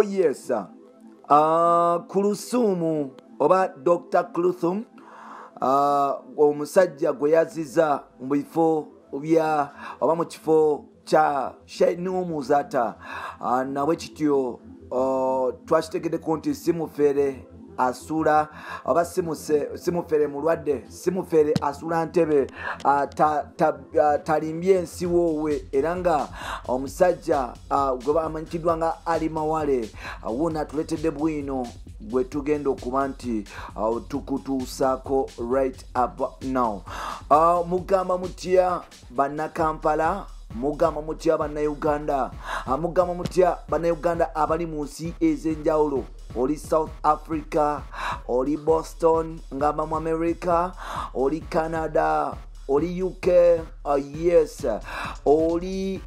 yes. Kulusumu oba Dr. Kulthum omusajja gwe yaziza mu bifo bya oba mu kifo kya Sheikh Muzata nawe kityo twakitegeddeko nti simufere asula oba simufere mulwadde simufere asula ntebe talimbye ensiwo we era nga omusajja gwe bamanyikiddwa nga Ali Mawale wona tuletedde bwino gwe tugenda okuba nti tukutuusaako right up now. Mugamba mutya bannakampala, mugamba mutya bannayuganda, mugamba mutya bannayuganda abali mu nsi ez'enjawulo, oli South Africa, oli Boston, ngamba mu America, oli Canada, oli UK, yes, oli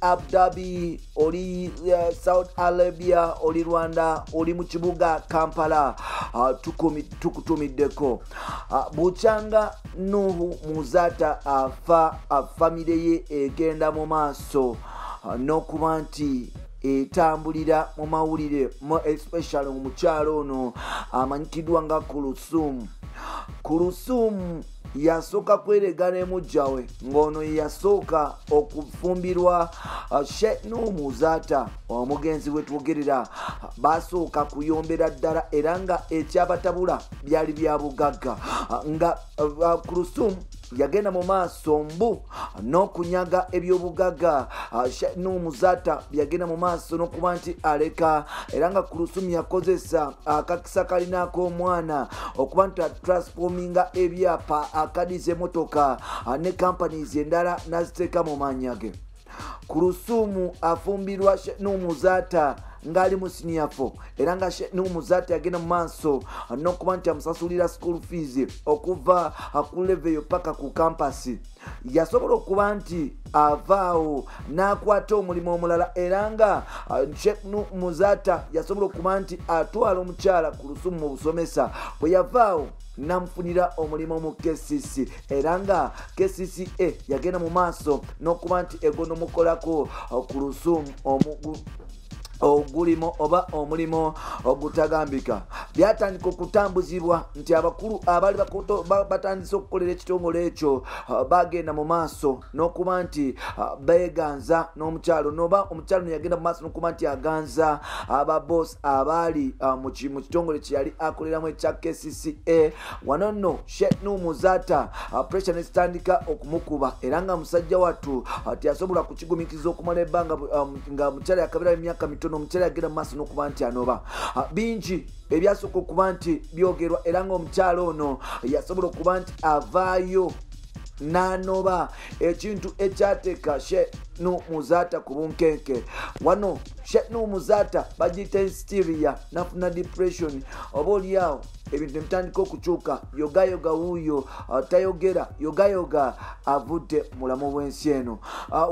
Abu Dhabi, oli Saudi Arabia, oli Rwanda, oli mu kibuga Kampala, tukutumiddeko. Buchanga Nuhu Muzata afa family ye egenda mu maaso n'okuba nti etambulira mu mawulire especially mu mukyalo ono amanyikiddwa nga Kulusumu yasooka kweregana emujjawe ng'ono yasooka okufumbirwa Sheikh Muzata omugenzi we twogerera basooka kuyombera ddala era nga ekyabatabula byali bya bugagga nga Kulusumu yagenda mu maaso mbu n'okunyaga ebyobugagga. Sheikh Muzata yagenda mu maaso n'okuba nti aleka era nga Kulusumu yakozesa akakisa kalinaako omwana okuba nti transforminga ebyapa akadize motoka ne companies endala naziteeka mu mannya ge. Kulusumu afumbirwa Sheikh Muzata ngali mu senior 4 era nga Sheikh Muzata yagenda mu maaso n'okuba nti amusasulira school fees okuva ku level yo paka ku campus. Yasobola okuba nti avaawo n'akwata omulimu omulala era nga Sheikh Muzata yasobola okuba nti atwala omukyala Kulusumu mu busomesa. Bwe yavaawo namufunira omulimu mu KCC era nga KCCA yagenda mu maaso n'okuba nti egonomukolako Kulusumu ogulimo oba omulimo ogutagambika. Byatandika okutambuzibwa nti abakulu abali batandise okukolera ekitongole ekyo bagenda mu maaso n'okuba nti beeganza n'omukyalo noba omukyalo yagenda mu maaso n'okuba nti aganza ababoss abali mu kitongole kye yali akoleramu ekya KCCA. Wano nno Sheikh Muzata pressure nesitandika okumukuba era nga musajja wattu tiyasobola kukigumikiza okumala ebbanga nga mukyala yakabira emyaka mitono omukyala yagenda mu maaso n'okuba nti anoba. Bingi ebyasooka okuba nti byogerwa era nga omukyalo ono yasobola okuba nti avaayo n'anoba ekintu ekyateeka Sheikh Muzata ku bunkenke. Wano Sheikh Muzata bagiyita hysteria nafuna depression oba oliawo ebintu nebitandika okukyuka yogayoga wuuyo tayogera yogayoga avudde mulamu bw'ensi eno.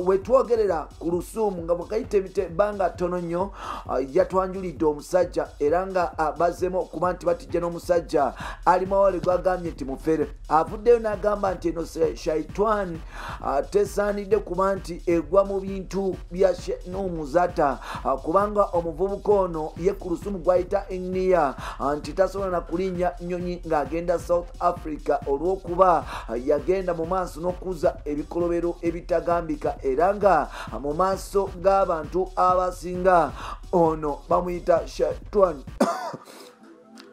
Wetwogerera Kulusumu nga bwakayita ebbanga ttono nnyo yatwanjulidde omusajja era nga bazzemu okuba nti batijja n'omusajja Ali Mawale gwagambye nti mufere. Avuddeyo n'agamba nti eno shaitwan tesaanidde kuba nti egwa mu bintu bya Sheikh Muzata kubanga omuvubuka ono ye Kulusumu gwayita enniya nti tasobola na kulinnya nnyonyi ng'agenda South Africa olw'okuba yagenda mu maaso n'okuza ebikolobero ebitagambika era nga mu maaso g'abantu abasinga ono bamuyita shaitwan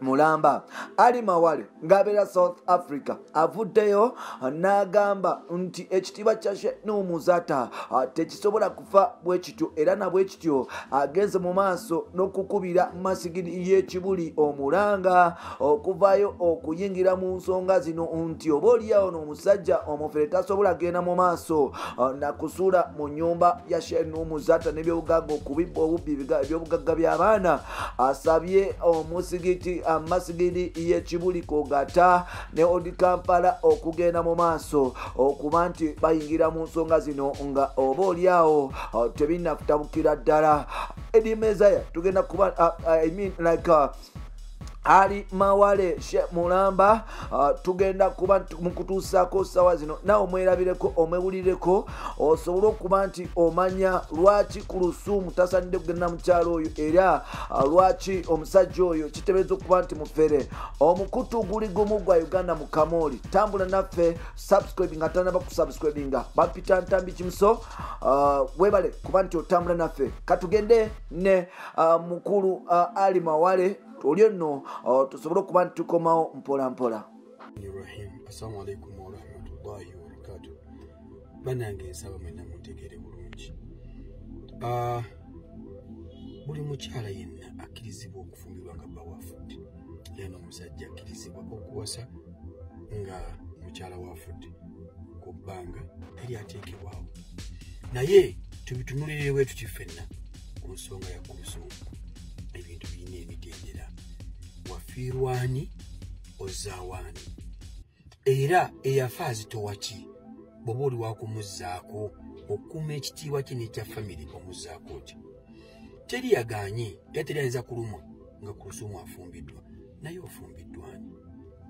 mulamba. Ali Mawale ng'abeera South Africa avuddeyo n'agamba nti ekitiibwa kya Sheikh Muzata tekisobola kufa bwe kityo era na bwe kityo agenze mu maaso n'okukubira masigidi y'ekibuli omulanga okuvaayo okuyingira mu nsonga zino nti oba oliawo n'omusajja omufere tasobola genda mu maaso nakusuula mu nnyumba ya Sheikh Muzata n'ebyobugagga okubibba obubbi ebyobugagga by'abaana. Asabye omusigiti amasigidi y'ekibuli kogata ne odi Kampala okugenda mu maaso okuba nti bayingira mu nsonga zino nga oba oliawo tebinnakutabukira ddala. Eddie Mezaya tugenda kuba Ali Mawale Sheikh Mulamba tugenda kuba mukutuusako sawa zino nawe mwerabireko omwewulireko osobola okuba nti omanya lwaki ku Lusuumu tasanidde kugenda mu kyalo oyo era lwaki omusajja oyo kitebeeza okuba nti mufere omukutu guli gumu gwa Uganda mu Kamoli. Tambula naffe subscribe nga tanaba kusubscribinga Bapita Ntambi Kimso webale kuba nti otambula naffe katugende ne mukulu Ali Mawale olyo nno tusobole okuba nti tukomawo mpola mpola. Assalamu alaikum wa rahmatullahi wa barakatuh. Banange nsaba mwena muntegere bulungi. Buli mukyala yenna akkirizibwa okufumbirwa nga bba wafudde. Era n'omusajja akkirizibwa okuwasa nga mukyala wafudde ku bbanga eryateekebwawo. Naye tubitunulire bwe tuti ffenna ku nsonga ya Lusuumu. Ebintu birina emitendera. Wafiirwani ozaawaani. Era eyafa azitowa ki bw'oba oli wakumuzzaako okukuuma ekitiibwa kye n'ekya famire omuzzaako ki. Teri yagaanye era teri ayinza kulumwa nga ku Lusuumu afumbiddwa naye ofumbiddwani.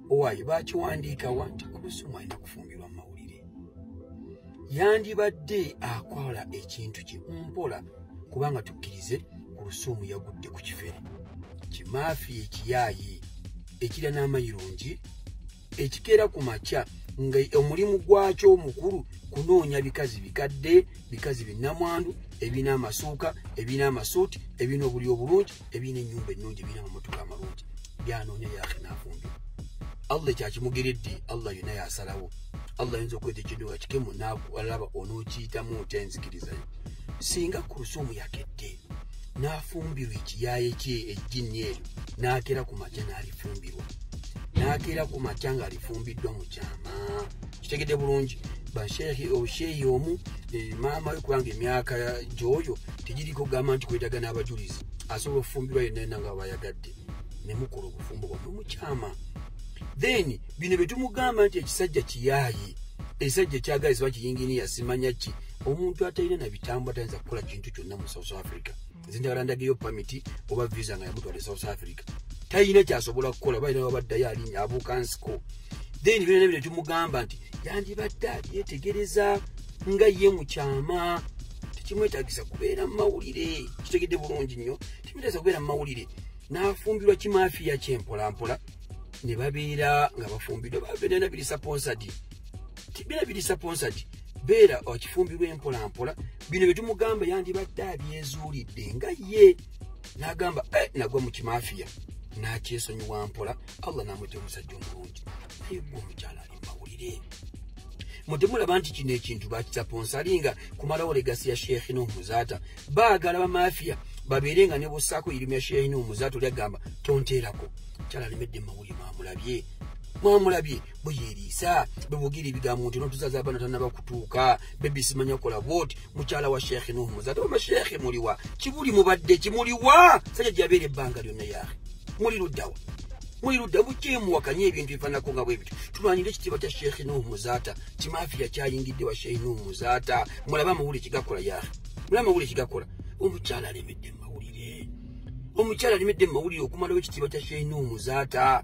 Owaayo baakiwandiika wa nti ku Lusuumu alina kufumbirwa mu mawulire. Yandibadde akola ekintu kye mpola kubanga tukkirize ku Lusuumu yagudde ku kifere. Kimaafi ekiyaayi ekira n'amayirungi ekikeera ku makya nga omulimu gwakyo omukulu kunoonya bikazi bikadde bikazi binnamwandu ebina amasuuka ebina amasuuti ebina obuli obulungi ebina ennyumba ennungi ebina amamotoka amalungi byanoonya yaahe n'afumbira. Allah kyakimugeredde Allah yonna yasalawo. Allah ayinza okweta ekintu nga kikemu n'alaba onookiyitamu otenzikirizayo. Singa ku Lusuumu yakedde n'afumbirwa ekiyaaye kye ejjinni eryo n'akeera ku makya n'alifumbirwa n'akeera ku makya ng'alifumbiddwa mu kyama. Kitegedde bulungi obusheeyi omu maama we kubanga emyaka gy'oyo tegiriko gamba nti kwetaga n'abajulizi asobola okufumbirwa yenna nga bayagadde ne mukola obufumbo bwammwe mu kyama. Then bino bye tumugamba nti ekisajja kiyaayi ekisajja kyagalizibwa kiyinginiya simanya ki omuntu atalina na bitambo atayinza kukola kintu kyonna mu South Africa. Zindagala ndageyo pamiti oba visa nga yamutwala South Africa talina kyasobola kukola balina wabaddayo alinya abuuka nsiko. Then bino bino tumugamba nti yandibadde yetegereza nga ye mu kyama tekimwetagisa kubeera mu mawulire. Kitegedde bulungi nnyo kimwetagisa kubeera mu mawulire n'afumbirwa kimaafiya kyempolampola ne babeera nga bafumbiddwa babeera biri sponsored tibira biri sponsored beera okifumbirwa empolampola. Bino bye tumugamba yandibadde abyezuulidde nga ye n'agamba nagwa mu kimaafiya n'akyesonyiwa mpola. Allah n'amweta omusajja omulungi naye gwe omukyala ali mu mawulire. Mutemulaba nti kino ekintu bakisaponsalinga kumalawo legasi ya Sheikh Nuh Muzaata. Baagala bamafiya babeere nga ne bussaako irimu ya Sheikh Nuh Muzaata olyaggamba tonteerako. Mukyala alemedde mu mawulire mwamulabye bwe yeeriisa bwe bugira ebigambo nti n'otuzaza abaana tannaba kutuuka bebi simanya kukola bwoti. Mukyala wa Sheikh Nuh Muzaata oba Sheikh muliwa kibuli mubadde kimuliwa sajja gyabeera ebbanga lyonna yaahe muli luddawa bukyemuwakanye ebintu bifaanako nga bwe bityo. Tulwanire ekitiibwa kya Sheikh Nuh Muzaata. Kimaafiya kyayingidde wa Sheikh Nuh Muzaata. Mulabe amawulire kigakola yaahe mulabe amawulire kigakola. Omukyala alemedde mu mawulire okumalawo ekitiibwa kya Sheikh Nuh Muzaata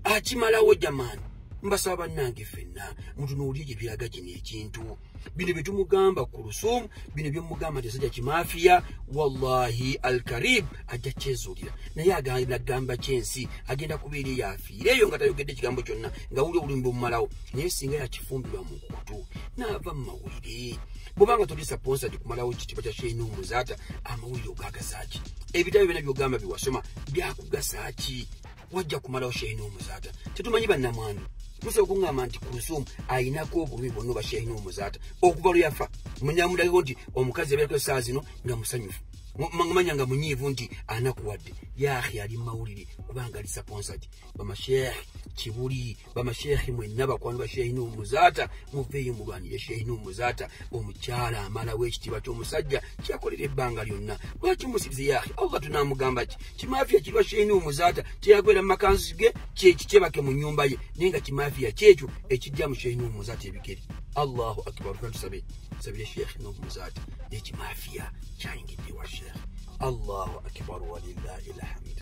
akimalawo jamaani. Mbasaba bannange ffenna mutunuulire gye biraga kino ekintu. Bino bye tumugamba ku Lusuumu bino bye mugamba nti esajja kimaafiya wallahi alkarib ajja kyezuulira naye agamba kyensi agenda kubeera eyafiireeyo nga tayogedde ekigambo kyonna nga wuli obulumi bumumalawo naye singa yakifumbirwa mu nkutu n'ava mu mawulire. Bw'obanga toli sponsored kumalawo ekitiibwa kya Sheikh Nuh Muzaata amawulire ogagasa ki? Ebitabo byonna by'ogamba byewasoma byakugasa ki? Wajja kumalawo Sheikh Nuh Muzaata tetumanyi bannamwandu. Musa okungamba nti ku Lusuumu ayinako obulumi bwonna obwa Sheikh Nuh Muzaata okuva lwe yafa. Munyamudageko nti omukazi yabeerako essaawa zino nga musanyufu manya nga munyiivu nti anakuwadde yaahi ali mu mawulire kubanga ali sponsored. Bamasheikh Kibuli bamasheikh mwenna bakwano ba Sheikh Nuh Muzaata muveeyo mulwanire Sheikh Nuh Muzaata omukyala amalawo ekitiibwa ky'omusajja kyakolera ebbanga lyonna. Lwaki musirize yaahi Allah tunamugamba ki? Kimaafiya kirwa Sheikh Nuh Muzaata kyeyagwera mu makanzu ge kyebake mu nnyumba ye naye nga kimaafiya kyekyo ekijja mu Sheikh Nuh Muzaata ebigere. Allahu akbar. Tusabe sabire Sheikh Nuh Muzaata ekimaafiya kyayingidde wa Sheikh Allahu akbar walillahi alhamd.